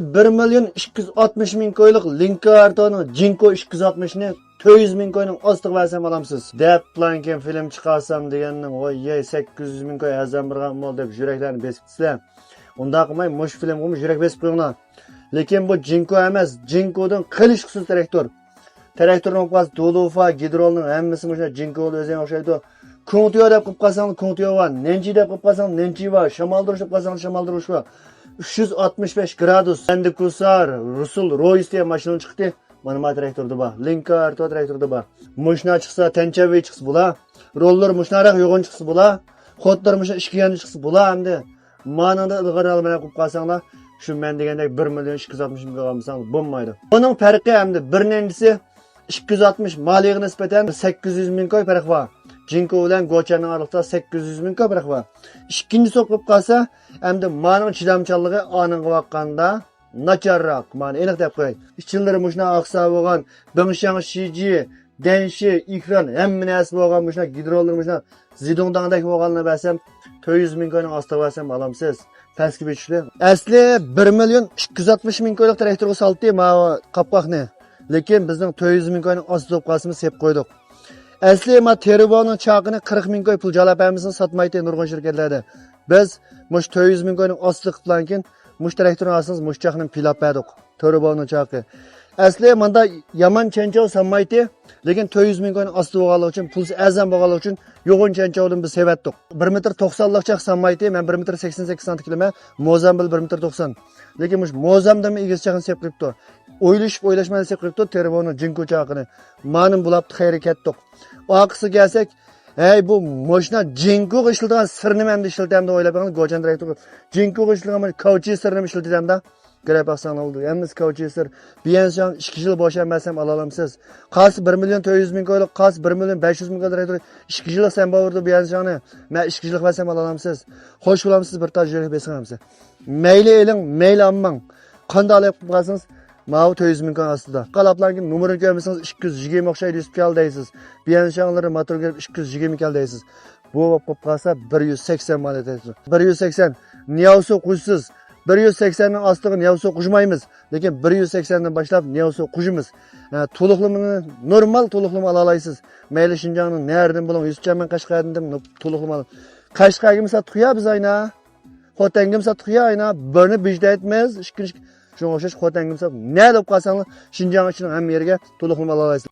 1 milyon 260 ming koyluq Linka Arto'nun Jinko 260'ni 400 ming koyning ostiga versem alamsiz. Dep planken film çıkarsam deganning oy 800 ming koy azam birgan bol deb yuraklarni besib sizlar. Unda qilmay mush film qilib yurak besib qo'yinglar. Lekin bu Jinko emas, Jinko'dan qilish xusus traktor. Traktorning qaz Dolufa, Gidrolning hammasi mush Jinko'ga o'ziga o'xshaydi. Ko'ngtiyo deb qilib qolsang ko'ngtiyo bor, Nenchi deb qilib qolsang Nenchi bor, shamoldirish deb qolsang shamoldirish bor. 365 gradus Land Cruiser Russell Royce diye mashina chiqdi. Mana traktorda bor. Linka Arto traktorda bor. Mushna chiqsa, Tenchavi chiqsa bo'la. Roller mushnaraq yo'g'on chiqsa bo'la. Xodlar mushna ishkigan chiqsa bo'la hamda. Manada ilg'aral bilan qilib qolsanglar, shu men degandek 1 milyon 260 ming olmasang bo'lmaydi. Buning farqi hamda birinchisi 260 maliga nisbatan 800 ming koy farq bor. Jinko bilan Gochaning orasida 800 ming koy farq bor. Ikkinchisi o'qib qolsa, hamda maning chidamchanligi oninga vaqganda nacharroq. Mana aniq deb qo'y. Ichilari mushna aqsa bo'lgan, Bingshan Shiji, Denshi, ekran hamma narsa bo'lgan mushna gidrollar mushna zidongdangdek bo'lganini bersam 400 ming koyning ostiga bersam alamsiz. Pastga betishli. Asli 1 milyon 260 ming koylik traktorga saldi ma qapqoqni. Lekin bizning 400 ming koyning ostiga qolsimiz sep qo'ydik. Asli ma Terboning chaqini 40 ming koy pul jalabamizni sotmaydi nurg'un shirkatlarda. Biz mush 400 ming koyning ostiga qilgankin mush traktorni olsangiz mush chaqni pilab berdik. Terboning chaqi. Asli menda yaman chanchov sanmaydi, lekin 400 ming koyning ostiga olganlik uchun pulsiz azam bo'lganlik uchun yo'g'on chanchovdan biz sevatdik. 1 metr 90lik chaq sanmaydi, men 1 metr 88 cm kilometr, Mozambil 1 metr 90. Lekin mush Mozamdan egiz chaqni sep qilibdi. O'ylashmay sep qilibdi Terboning Jinko chaqini. Mening bulabdi xayri ketdik. Oqisi kelsak, hey bu mashina Jinko'ga ishiladigan sirni men ishiltam deb o'ylab qo'ygan Gochan traktor. Jinko'ga ishiladigan kauchi sirni ishiltamda qarab baxsan oldu. Yalnız kauchi sir biyanshan 2 yil boshlanmasam olalamsiz. Qas 1 milyon 400 ming koylik, qas 1 milyon 500 ming traktor 2 yil sen bavrdi biyanshani. Men 2 yillik versam olalamsiz. Xo'sh bo'lamsiz bir taj joyga besinamsiz. Mayli eling, mayli ammang. Qanday olib qolsangiz Mavi 400 ming koy ostida. Qalaplarga numarini ko'rmasangiz 220 o'xshaydi 100 kal deysiz. Biyanshanlari motor kelib 220 kal deysiz. Bu bo'lib qolsa 180 manat deysiz. 180 niyavso qo'ysiz. 180 ning ostiga niyavso qo'shmaymiz. Lekin 180 dan boshlab niyavso qo'shimiz. To'liqlamani normal to'liqlama ola olasiz. Mayli Shinjongning nerdan bo'ling 100 chaman Qashqardan to'liqlama. Qashqarga misat qo'ya biz ayna. Xotanga misat qo'ya ayna. Birini bijda etmaymiz. Shunga o'xshash xotangimsa, ne deb qolsanglar, Shinjong uchun ham yerga to'liqlama ola olasiz.